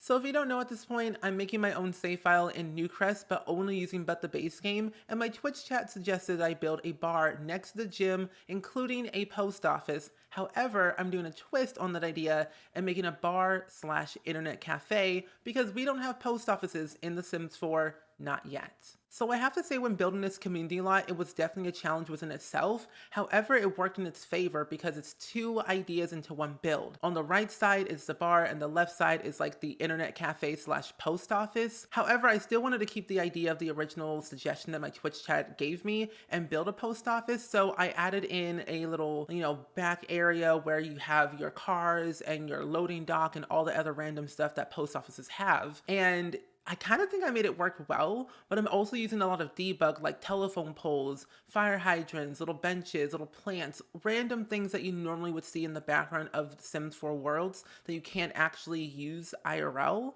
So if you don't know at this point, I'm making my own save file in Newcrest, but only using but the base game, and my Twitch chat suggested I build a bar next to the gym, including a post office. However, I'm doing a twist on that idea and making a bar slash internet cafe because we don't have post offices in The Sims 4, not yet. So I have to say when building this community lot, it was definitely a challenge within itself. However, it worked in its favor because it's two ideas into one build. On the right side is the bar and the left side is like the internet cafe slash post office. However, I still wanted to keep the idea of the original suggestion that my Twitch chat gave me and build a post office. So I added in a little, back area where you have your cars and your loading dock and all the other random stuff that post offices have. And I kind of think I made it work well, but I'm also using a lot of debug like telephone poles, fire hydrants, little benches, little plants, random things that you normally would see in the background of the Sims 4 worlds that you can't actually use IRL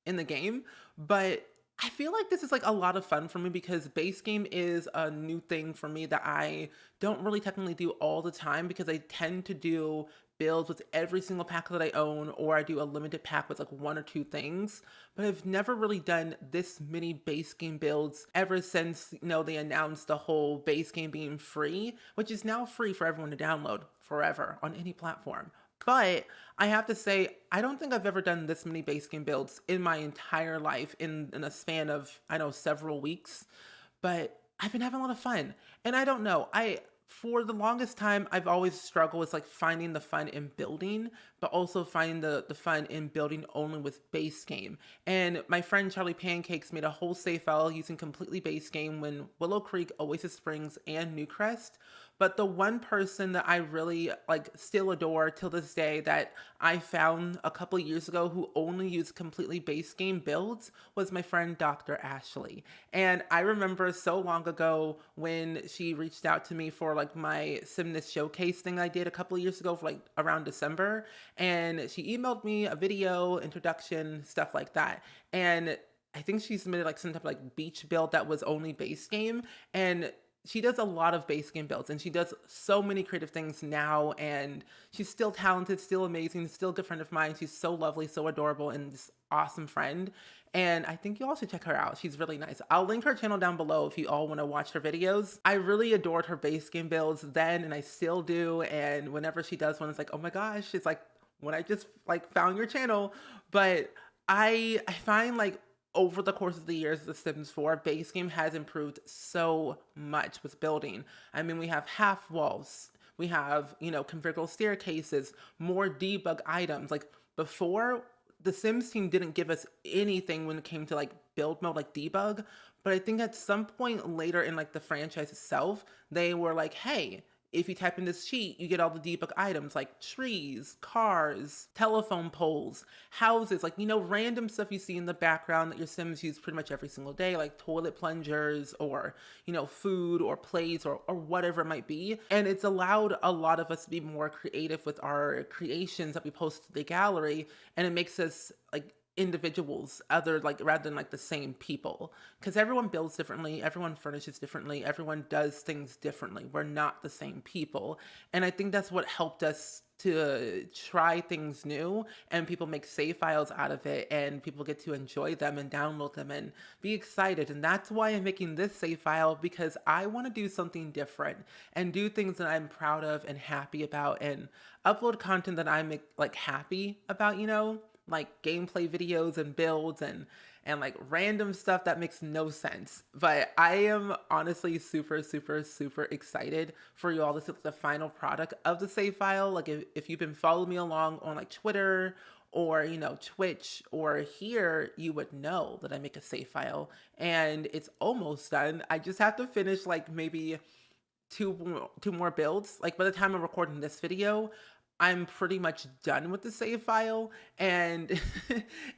in the game. But I feel like this is like a lot of fun for me because base game is a new thing for me that I don't really technically do all the time because I tend to do builds with every single pack that I own, or I do a limited pack with like one or two things. But I've never really done this many base game builds ever since, they announced the whole base game being free, which is now free for everyone to download forever on any platform. But I have to say, I don't think I've ever done this many base game builds in my entire life in a span of, I know, several weeks. But I've been having a lot of fun. And I don't know, for the longest time, I've always struggled with like finding the fun in building, but also finding the fun in building only with base game. And my friend Charlie Pancakes made a whole save file using completely base game when Willow Creek, Oasis Springs, and Newcrest. But the one person that I really like still adore till this day that I found a couple years ago who only used completely base game builds was my friend Dr. Ashley. And I remember so long ago when she reached out to me for like my Simness showcase thing I did a couple of years ago for like around December. And she emailed me a video, introduction, stuff like that. And I think she submitted like some type of like beach build that was only base game. And she does a lot of base game builds and she does so many creative things now, and she's still talented, still amazing, still a good friend of mine. She's so lovely, so adorable, and this awesome friend. And I think you all should check her out. She's really nice. I'll link her channel down below if you all want to watch her videos. I really adored her base game builds then, and I still do. And whenever she does one, it's like, oh my gosh, it's like when I just like found your channel. But I find like over the course of the years, The Sims 4 base game has improved so much with building. I mean, we have half walls, we have, configurable staircases, more debug items. Like before, the Sims team didn't give us anything when it came to like build mode, like debug. But I think at some point later in like the franchise itself, they were like, hey, if you type in this sheet, you get all the debug items like trees, cars, telephone poles, houses, like, random stuff you see in the background that your Sims use pretty much every single day, like toilet plungers or, food or plates or whatever it might be. And it's allowed a lot of us to be more creative with our creations that we post to the gallery. And it makes us like individuals rather than like the same people, because everyone builds differently, everyone furnishes differently, everyone does things differently. We're not the same people. And I think that's what helped us to try things new, and people make save files out of it and people get to enjoy them and download them and be excited. And that's why I'm making this save file, because I want to do something different and do things that I'm proud of and happy about and upload content that I'm like happy about, like gameplay videos and builds and like random stuff that makes no sense. But I am honestly super, super, super excited for you all to see the final product of the save file. Like if you've been following me along on like Twitter or, Twitch or here, you would know that I make a save file and it's almost done. I just have to finish like maybe two more builds. Like by the time I'm recording this video, I'm pretty much done with the save file, and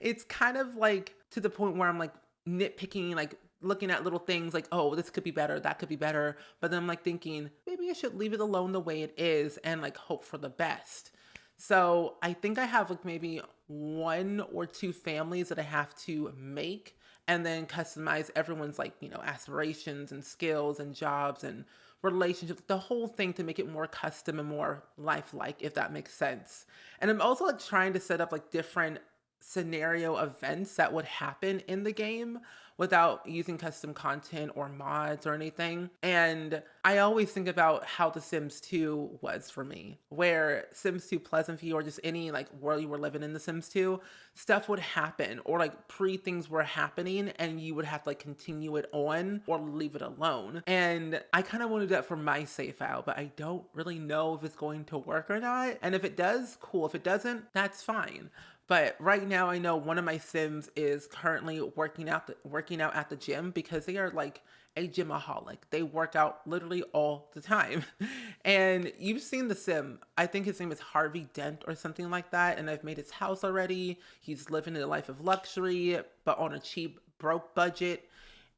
it's kind of like to the point where I'm like nitpicking, like looking at little things like, oh, this could be better, that could be better. But then I'm like thinking, maybe I should leave it alone the way it is and like hope for the best. So I think I have like maybe one or two families that I have to make and then customize everyone's like, aspirations and skills and jobs and relationships, the whole thing to make it more custom and more lifelike, if that makes sense. And I'm also like trying to set up like different scenario events that would happen in the game without using custom content or mods or anything. And I always think about how The Sims 2 was for me, where Sims 2 Pleasantview or just any like world you were living in The Sims 2, stuff would happen or like pre things were happening and you would have to like continue it on or leave it alone. And I kind of want to do that for my save file, but I don't really know if it's going to work or not. And if it does, cool. If it doesn't, that's fine. But right now, I know one of my Sims is currently working out at the gym because they are like a gymaholic. They work out literally all the time. And you've seen the Sim. I think his name is Harvey Dent or something like that. And I've made his house already. He's living a life of luxury, but on a cheap, broke budget.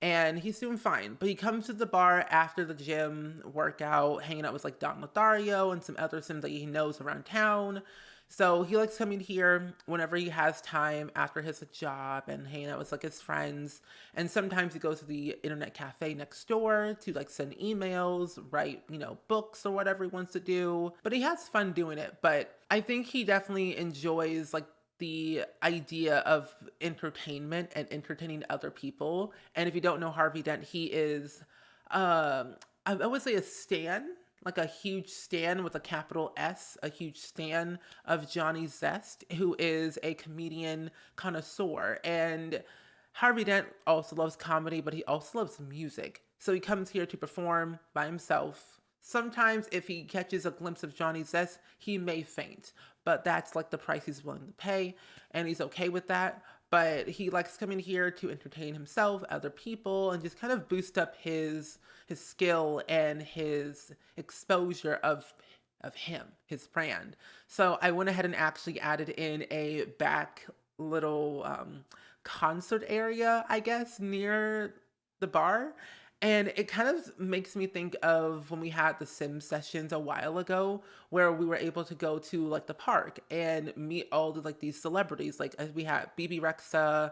And he's doing fine. But he comes to the bar after the gym workout, hanging out with like Don Lothario and some other Sims that he knows around town. So he likes coming here whenever he has time after his job and hanging out with like his friends. And sometimes he goes to the internet cafe next door to like send emails, write, books or whatever he wants to do. But he has fun doing it. But I think he definitely enjoys like the idea of entertainment and entertaining other people. And if you don't know Harvey Dent, he is, I would say a stan, like a huge stan with a capital S, a huge stan of Johnny Zest, who is a comedian connoisseur. And Harvey Dent also loves comedy, but he also loves music. So he comes here to perform by himself. Sometimes if he catches a glimpse of Johnny Zest, he may faint, but that's like the price he's willing to pay, and he's okay with that. But he likes coming here to entertain himself, other people, and just kind of boost up his skill and his exposure of him, his brand. So I went ahead and actually added in a back little concert area, I guess, near the bar. And it kind of makes me think of when we had the Sim sessions a while ago, where we were able to go to like the park and meet all the like these celebrities. Like as we had BB Rexa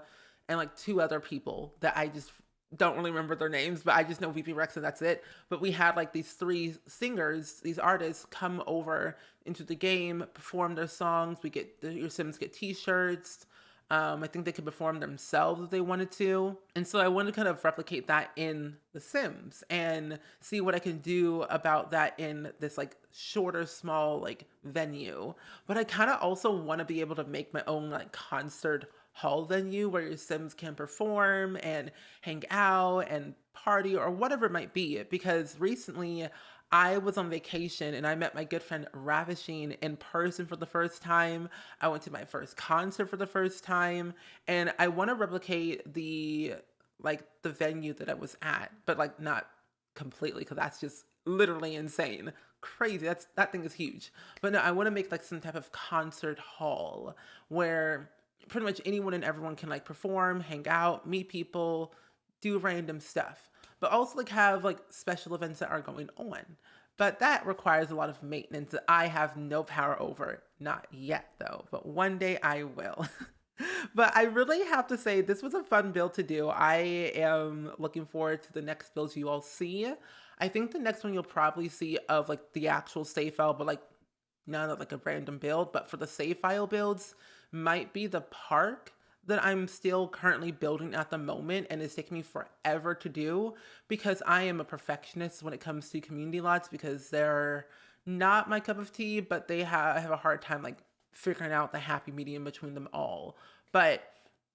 and like two other people that I just don't really remember their names, but I just know BB Rexa, that's it. But we had like these three singers, these artists come over into the game, perform their songs. Your Sims get t-shirts. I think they could perform themselves if they wanted to. And so I wanted to kind of replicate that in The Sims and see what I can do about that in this like shorter, small like venue. But I kind of also want to be able to make my own like concert hall venue where your Sims can perform and hang out and party or whatever it might be. Because recently I was on vacation and I met my good friend Ravishing in person for the first time. I went to my first concert for the first time, and I want to replicate the venue that I was at, but like not completely because that's just literally insane. Crazy. That thing is huge. But no, I want to make like some type of concert hall where pretty much anyone and everyone can like perform, hang out, meet people, do random stuff, but also like have like special events that are going on. But that requires a lot of maintenance that I have no power over. Not yet though, but one day I will. But I really have to say this was a fun build to do. I am looking forward to the next builds you all see. I think the next one you'll probably see of like the actual save file, but like not like a random build, but for the save file builds might be the park that I'm still currently building at the moment, and it's taking me forever to do because I am a perfectionist when it comes to community lots because they're not my cup of tea, but they have a hard time like figuring out the happy medium between them all. But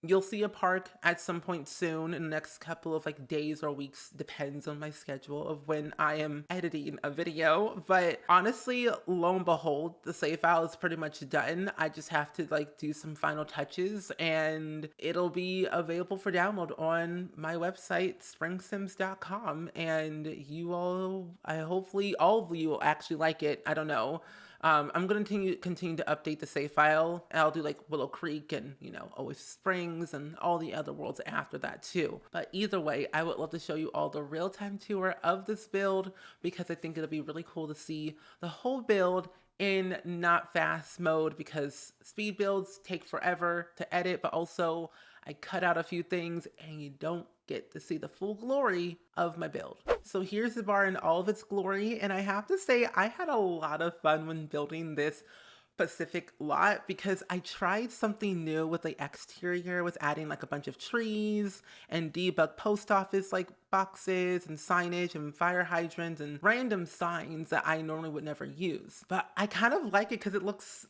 you'll see a park at some point soon in the next couple of like days or weeks, depends on my schedule of when I am editing a video. But honestly, lo and behold, the save file is pretty much done. I just have to like do some final touches and it'll be available for download on my website, SpringSims.com. And you all, hopefully all of you will actually like it. I don't know. I'm going to continue to update the save file. I'll do like Willow Creek and, Oasis Springs and all the other worlds after that too. But either way, I would love to show you all the real-time tour of this build because I think it'll be really cool to see the whole build in not fast mode because speed builds take forever to edit, but also I cut out a few things and you don't get to see the full glory of my build. So here's the bar in all of its glory, and I have to say I had a lot of fun when building this specific lot because I tried something new with the exterior, was adding like a bunch of trees and debug post office like boxes and signage and fire hydrants and random signs that I normally would never use. But I kind of like it because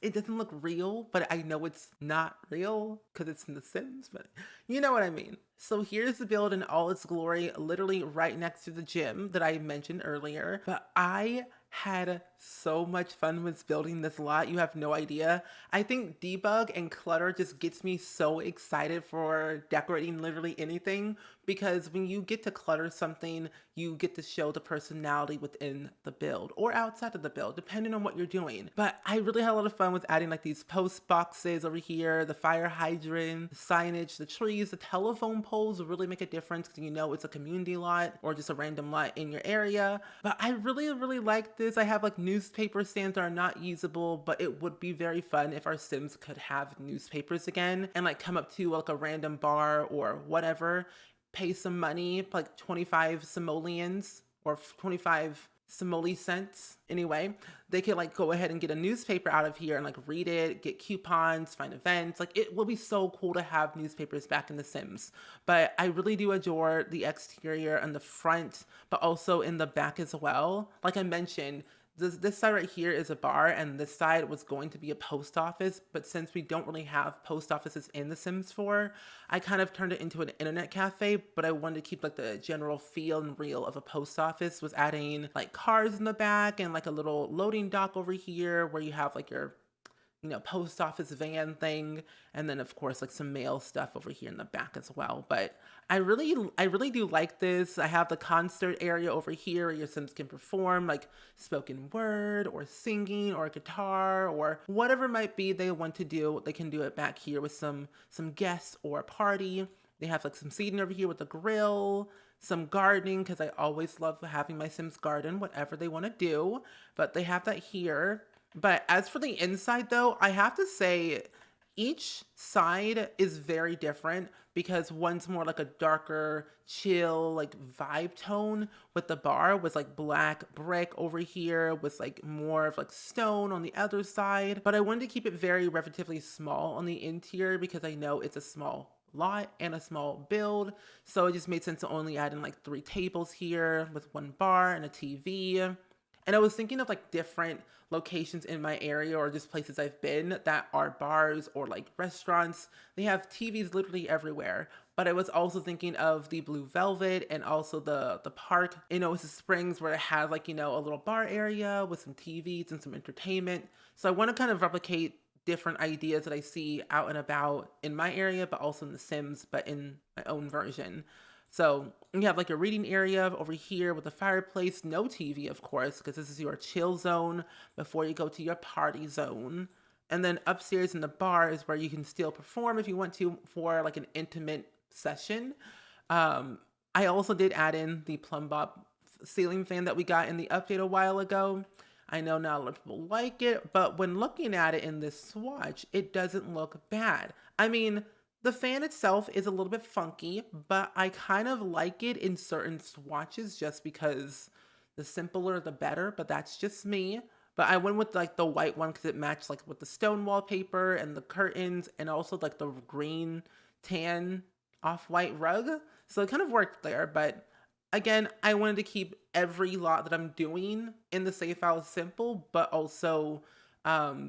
it doesn't look real, but I know it's not real because it's in The Sims, but you know what I mean. So here's the build in all its glory, literally right next to the gym that I mentioned earlier. But I had so much fun with building this lot. You have no idea. I think debug and clutter just gets me so excited for decorating literally anything because when you get to clutter something, you get to show the personality within the build or outside of the build, depending on what you're doing. But I really had a lot of fun with adding like these post boxes over here, the fire hydrant, the signage, the trees, the telephone poles really make a difference because you know it's a community lot or just a random lot in your area. But I really like this. I have like newspaper stands that are not usable, but it would be very fun if our Sims could have newspapers again and like come up to like a random bar or whatever, pay some money, like 25 simoleons or 25 Somali cents. Anyway, they could like go ahead and get a newspaper out of here and like read it, get coupons, find events. Like it will be so cool to have newspapers back in The Sims. But I really do adore the exterior and the front, but also in the back as well. Like I mentioned, this side right here is a bar and this side was going to be a post office, but since we don't really have post offices in The Sims 4, I kind of turned it into an internet cafe, but I wanted to keep like the general feel and reel of a post office, was adding like cars in the back and like a little loading dock over here where you have like your post office van thing. And then of course, like some mail stuff over here in the back as well. But I really do like this. I have the concert area over here where your Sims can perform like spoken word or singing or guitar or whatever might be they want to do. They can do it back here with some guests or a party. They have like some seating over here with a grill, some gardening, because I always love having my Sims garden, whatever they want to do. But they have that here. But as for the inside though, I have to say each side is very different because one's more like a darker, chill, like vibe tone with the bar with like black brick over here with like more of like stone on the other side. But I wanted to keep it very relatively small on the interior because I know it's a small lot and a small build. So it just made sense to only add in like 3 tables here with 1 bar and a TV. And I was thinking of like different locations in my area or just places I've been that are bars or like restaurants. They have TVs literally everywhere. But I was also thinking of the Blue Velvet and also the park in Oasis Springs where it had like, a little bar area with some TVs and some entertainment. So I want to kind of replicate different ideas that I see out and about in my area, but also in The Sims, but in my own version. So you have like a reading area over here with a fireplace, no TV, of course, because this is your chill zone before you go to your party zone. And then upstairs in the bar is where you can still perform if you want to for like an intimate session. I also did add in the plumb bob ceiling fan that we got in the update a while ago. I know not a lot of people like it, but when looking at it in this swatch, it doesn't look bad. I mean, the fan itself is a little bit funky, but I kind of like it in certain swatches just because the simpler the better, but that's just me. But I went with like the white one because it matched like with the stone wallpaper and the curtains and also like the green tan off-white rug. So it kind of worked there, but again, I wanted to keep every lot that I'm doing in the save file simple, but also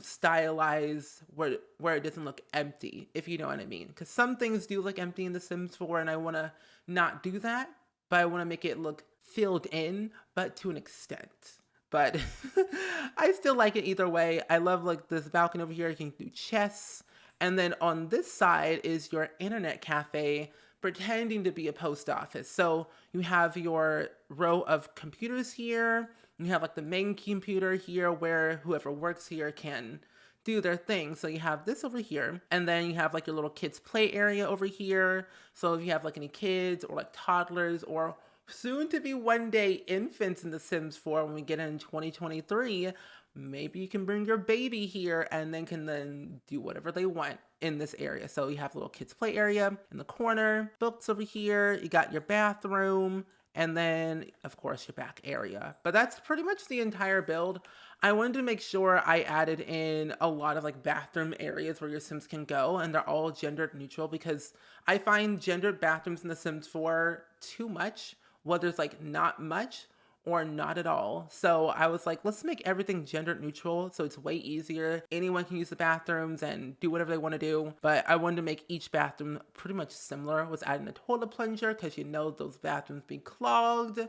stylized where it doesn't look empty, if you know what I mean. Because some things do look empty in The Sims 4, and I want to not do that, but I want to make it look filled in, but to an extent. But I still like it either way. I love like this balcony over here. You can do chess. And then on this side is your internet cafe, pretending to be a post office. So you have your row of computers here. You have like the main computer here where whoever works here can do their thing. So you have this over here, and then you have like your little kids play area over here. So if you have like any kids or like toddlers or soon to be one day infants in The Sims 4 when we get in 2023, maybe you can bring your baby here and then can then do whatever they want in this area. So you have a little kids play area in the corner, books over here, you got your bathroom, and then of course your back area. But that's pretty much the entire build. I wanted to make sure I added in a lot of like bathroom areas where your Sims can go, and they're all gendered neutral because I find gendered bathrooms in The Sims 4 too much, whether it's like not much or not at all. So I was like, let's make everything gender neutral so it's way easier. Anyone can use the bathrooms and do whatever they want to do. But I wanted to make each bathroom pretty much similar. Was adding a toilet plunger because you know those bathrooms be clogged. You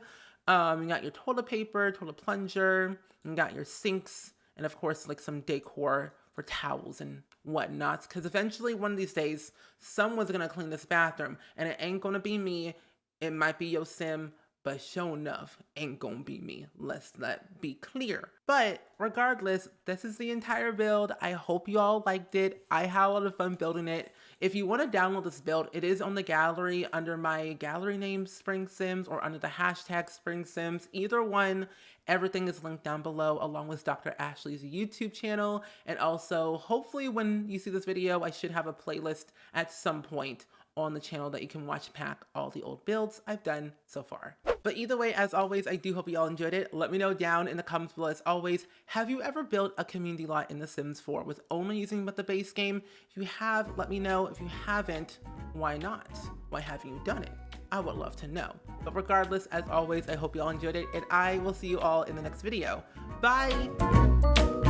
got your toilet paper, toilet plunger, you got your sinks, and of course like some decor for towels and whatnot. Because eventually one of these days, someone's gonna clean this bathroom, and it ain't gonna be me. It might be your Sim, but sure enough, ain't gonna be me. Let's that be clear. But regardless, this is the entire build. I hope you all liked it. I had a lot of fun building it. If you want to download this build, it is on the gallery under my gallery name SpringSims or under the hashtag SpringSims. Either one, everything is linked down below along with Dr. Ashley's YouTube channel. And also, hopefully when you see this video, I should have a playlist at some point on the channel that you can watch back all the old builds I've done so far. But either way, as always, I do hope you all enjoyed it. Let me know down in the comments below. As always, have you ever built a community lot in The Sims 4 with only using but the base game? If you have, let me know. If you haven't, why not? Why haven't you done it? I would love to know. But regardless, as always, I hope you all enjoyed it, and I will see you all in the next video. Bye!